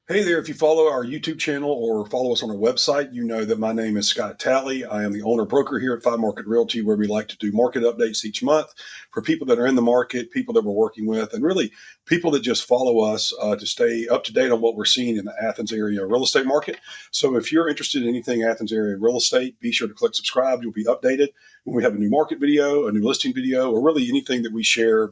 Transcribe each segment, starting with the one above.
Hey there, if you follow our YouTube channel or follow us on our website, you know that my name is Scott Talley. I am the owner broker here at 5Market Realty, where we like to do market updates each month for people that are in the market, people that we're working with, and really people that just follow us to stay up to date on what we're seeing in the Athens area real estate market. So if you're interested in anything Athens area real estate, be sure to click subscribe. You'll be updated when we have a new market video, a new listing video, or really anything that we share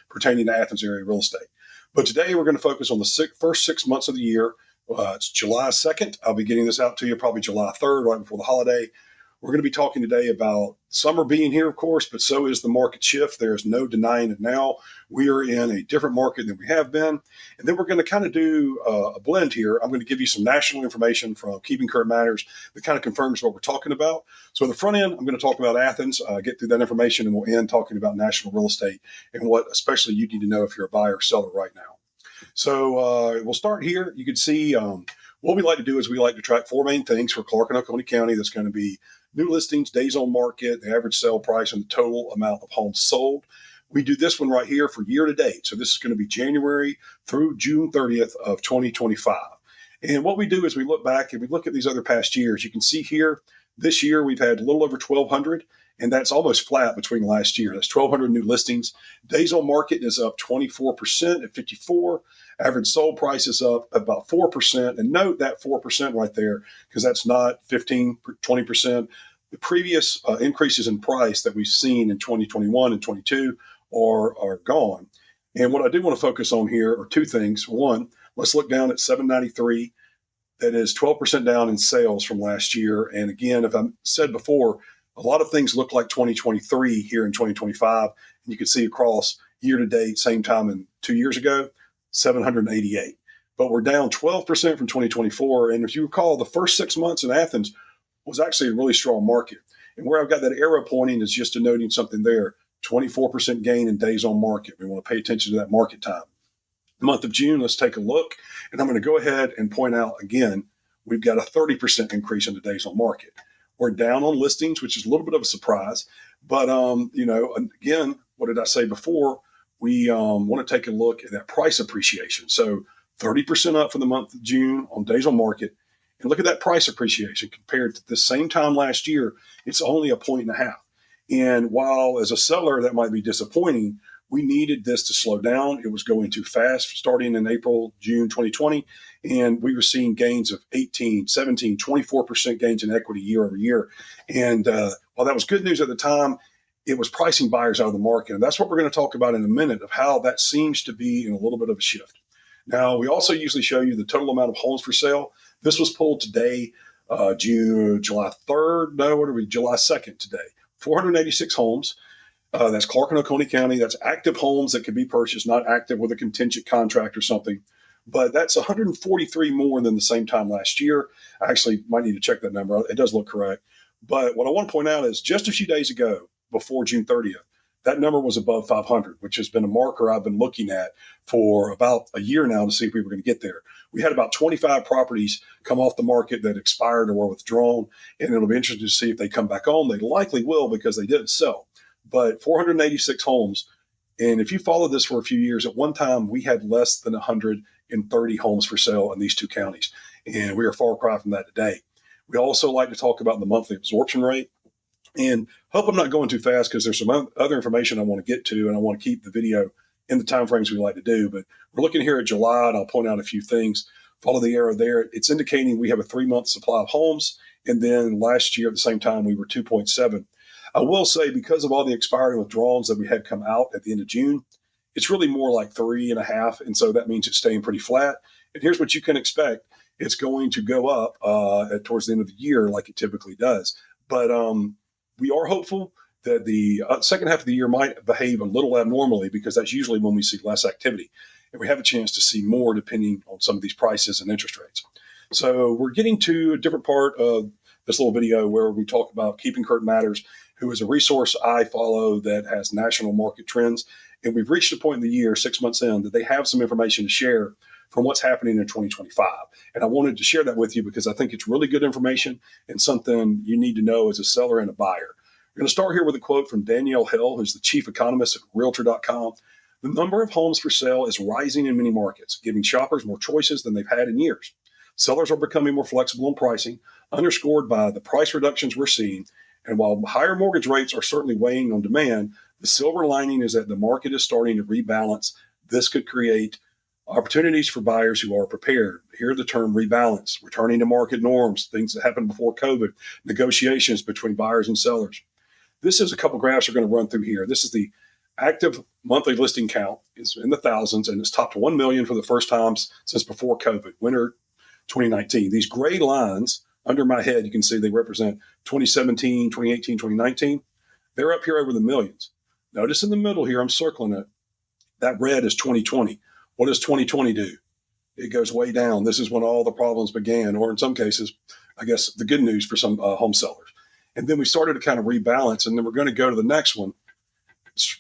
pertaining to Athens area real estate. But today we're going to focus on the first 6 months of the year. It's July 2nd. I'll be getting this out to you probably July 3rd, right before the holiday. We're going to be talking today about summer being here, of course, but so is the market shift. There is no denying it now. We are in a different market than we have been. And then we're going to kind of do a blend here. I'm going to give you some national information from Keeping Current Matters that kind of confirms what we're talking about. So at the front end, I'm going to talk about Athens, get through that information, and we'll end talking about national real estate and what especially you need to know if you're a buyer or seller right now. So we'll start here. You can see what we like to do is we like to track four main things for Clark and Oconee County. That's going to be new listings, days on market, the average sale price, and the total amount of homes sold. We do this one right here for year to date. So this is going to be January through June 30th of 2025. And what we do is we look back and we look at these other past years. You can see here, this year we've had a little over 1,200. And that's almost flat between last year. That's 1,200 new listings. Days on market is up 24% at 54. Average sold price is up about 4%. And note that 4% right there, because that's not 15, 20%. The previous increases in price that we've seen in 2021 and 22 are gone. And what I do want to focus on here are two things. One, let's look down at 793. That is 12% down in sales from last year. And again, if I said before, a lot of things look like 2023 here in 2025. And you can see across year to date, same time in 2 years ago, 788. But we're down 12% from 2024. And if you recall, the first 6 months in Athens was actually a really strong market. And where I've got that arrow pointing is just denoting something there, 24% gain in days on market. We want to pay attention to that market time. The month of June, let's take a look. And I'm going to go ahead and point out again, we've got a 30% increase in the days on market. We're down on listings, which is a little bit of a surprise. But, again, what did I say before? We want to take a look at that price appreciation. So 30% up for the month of June on days on market. And look at that price appreciation compared to the same time last year. It's only 1.5 points. And while as a seller, that might be disappointing, we needed this to slow down. It was going too fast starting in April, June 2020. And we were seeing gains of 18, 17, 24% gains in equity year over year. And while that was good news at the time, it was pricing buyers out of the market. And that's what we're going to talk about in a minute of how that seems to be in a little bit of a shift. Now, we also usually show you the total amount of homes for sale. This was pulled today, July 3rd. No, what are we? July 2nd today. 486 homes. That's Clark and Oconee County. That's active homes that can be purchased, not active with a contingent contract or something. But that's 143 more than the same time last year. I actually might need to check that number. It does look correct. But what I want to point out is just a few days ago, before June 30th, that number was above 500, which has been a marker I've been looking at for about a year now to see if we were going to get there. We had about 25 properties come off the market that expired or were withdrawn, and it'll be interesting to see if they come back on. They likely will because they didn't sell. But 486 homes. And if you follow this for a few years, at one time we had less than 130 homes for sale in these two counties. And we are far cry from that today. We also like to talk about the monthly absorption rate. And hope I'm not going too fast because there's some other information I want to get to, and I want to keep the video in the time frames we like to do. But we're looking here at July, and I'll point out a few things. Follow the arrow there. It's indicating we have a 3-month supply of homes. And then last year at the same time, we were 2.7. I will say, because of all the expiring withdrawals that we had come out at the end of June, it's really more like 3.5. And so that means it's staying pretty flat. And here's what you can expect. It's going to go up towards the end of the year like it typically does. But we are hopeful that the second half of the year might behave a little abnormally because that's usually when we see less activity. And we have a chance to see more depending on some of these prices and interest rates. So we're getting to a different part of this little video where we talk about Keeping Current Matters, who is a resource I follow that has national market trends. And we've reached a point in the year, 6 months in, that they have some information to share from what's happening in 2025. And I wanted to share that with you because I think it's really good information and something you need to know as a seller and a buyer. We're going to start here with a quote from Danielle Hill, who's the chief economist at Realtor.com. The number of homes for sale is rising in many markets, giving shoppers more choices than they've had in years. Sellers are becoming more flexible in pricing, underscored by the price reductions we're seeing. And while higher mortgage rates are certainly weighing on demand, the silver lining is that the market is starting to rebalance. This could create opportunities for buyers who are prepared. Hear the term rebalance, returning to market norms, things that happened before COVID, negotiations between buyers and sellers. This is a couple graphs we're going to run through here. This is the active monthly listing count is in the thousands, and it's topped 1 million for the first time since before COVID, winter 2019. These gray lines under my head, you can see they represent 2017, 2018, 2019. They're up here over the millions. Notice in the middle here, I'm circling it. That red is 2020. What does 2020 do? It goes way down. This is when all the problems began, or in some cases, I guess the good news for some home sellers. And then we started to kind of rebalance, and then we're going to go to the next one,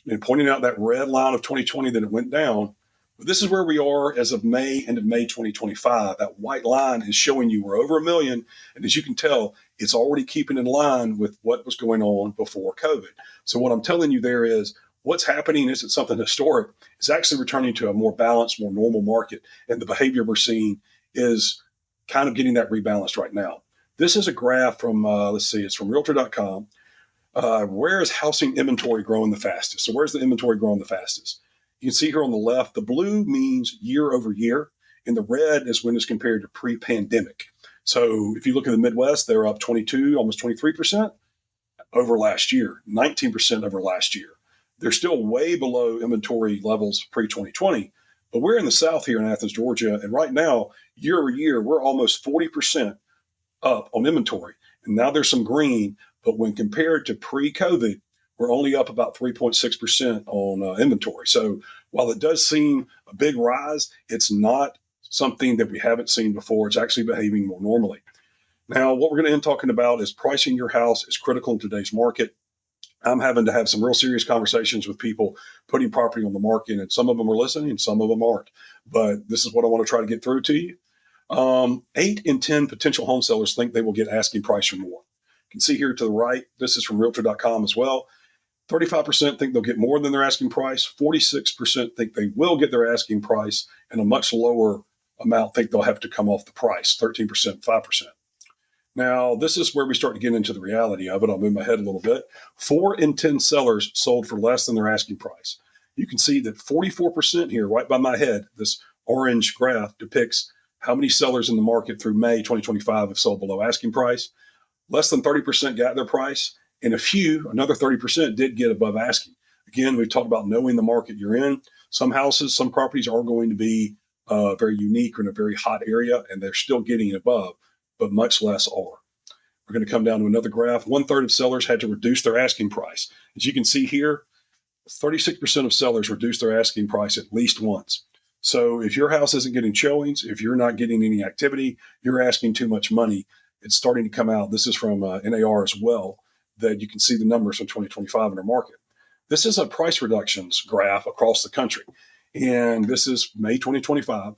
and pointing out that red line of 2020 that it went down. But this is where we are as of end of May 2025. That white line is showing you we're over 1 million. And as you can tell, it's already keeping in line with what was going on before COVID. So what I'm telling you there is what's happening isn't something historic. It's actually returning to a more balanced, more normal market. And the behavior we're seeing is kind of getting that rebalanced right now. This is a graph from, it's from Realtor.com. Where is housing inventory growing the fastest? So where's the inventory growing the fastest? You can see here on the left, the blue means year over year, and the red is when it's compared to pre-pandemic. So if you look at the Midwest, they're up 22, almost 23% over last year, 19% over last year. They're still way below inventory levels pre-2020, but we're in the South here in Athens, Georgia, and right now, year over year, we're almost 40% up on inventory. And now there's some green, but when compared to pre-COVID, we're only up about 3.6% on inventory. So while it does seem a big rise, it's not something that we haven't seen before. It's actually behaving more normally. Now, what we're going to end talking about is pricing your house is critical in today's market. I'm having to have some real serious conversations with people putting property on the market, and some of them are listening and some of them aren't. But this is what I want to try to get through to you. 8 in 10 potential home sellers think they will get asking price or more. You can see here to the right, this is from Realtor.com as well. 35% think they'll get more than their asking price. 46% think they will get their asking price, and a much lower amount think they'll have to come off the price, 13%, 5%. Now, this is where we start to get into the reality of it. I'll move my head a little bit. 4 in 10 sellers sold for less than their asking price. You can see that 44% here, right by my head, this orange graph depicts how many sellers in the market through May 2025 have sold below asking price. Less than 30% got their price, and another 30% did get above asking. Again, we've talked about knowing the market you're in. Some houses, some properties are going to be very unique or in a very hot area, and they're still getting above, but much less are. We're going to come down to another graph. 1/3 of sellers had to reduce their asking price. As you can see here, 36% of sellers reduced their asking price at least once. So if your house isn't getting showings, if you're not getting any activity, you're asking too much money. It's starting to come out. This is from NAR as well, that you can see the numbers from 2025 in our market. This is a price reductions graph across the country. And this is May 2025.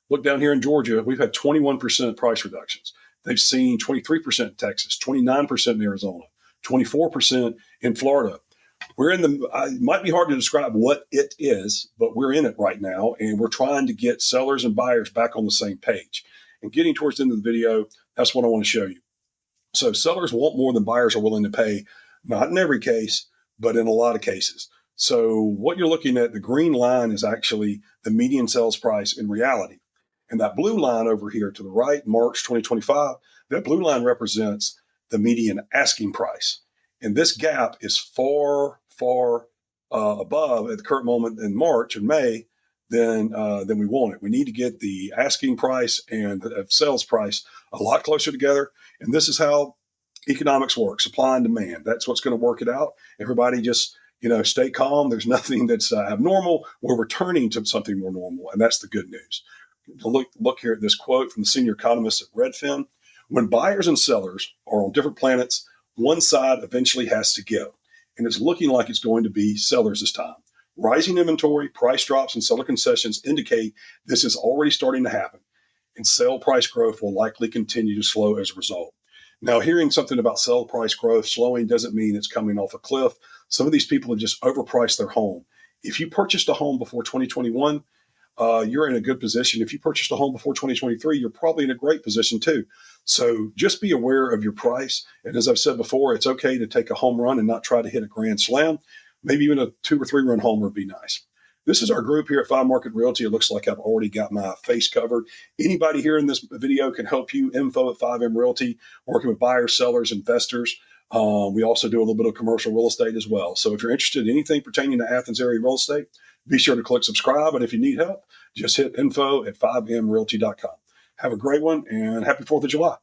Look down here in Georgia, we've had 21% price reductions. They've seen 23% in Texas, 29% in Arizona, 24% in Florida. It might be hard to describe what it is, but we're in it right now, and we're trying to get sellers and buyers back on the same page. And getting towards the end of the video, that's what I want to show you. So sellers want more than buyers are willing to pay, not in every case, but in a lot of cases. So what you're looking at, the green line is actually the median sales price in reality. And that blue line over here to the right, March 2025, that blue line represents the median asking price. And this gap is far, far above at the current moment in March and May than we want it. We need to get the asking price and the sales price a lot closer together. And this is how economics work, supply and demand. That's what's going to work it out. Everybody just, stay calm. There's nothing that's abnormal. We're returning to something more normal. And that's the good news. Look here at this quote from the senior economist at Redfin. When buyers and sellers are on different planets, one side eventually has to give. And it's looking like it's going to be sellers this time. Rising inventory, price drops, and seller concessions indicate this is already starting to happen. And sale price growth will likely continue to slow as a result. Now, hearing something about sale price growth slowing doesn't mean it's coming off a cliff. Some of these people have just overpriced their home. If you purchased a home before 2021, you're in a good position. If you purchased a home before 2023, you're probably in a great position too. So just be aware of your price. And as I've said before, it's okay to take a home run and not try to hit a grand slam. Maybe even a 2 or 3 run homer would be nice. This is our group here at 5Market Realty. It looks like I've already got my face covered. Anybody here in this video can help you. Info at 5M Realty, working with buyers, sellers, investors. We also do a little bit of commercial real estate as well. So if you're interested in anything pertaining to Athens area real estate, be sure to click subscribe. And if you need help, just hit info at 5mrealty.com. Have a great one and happy 4th of July.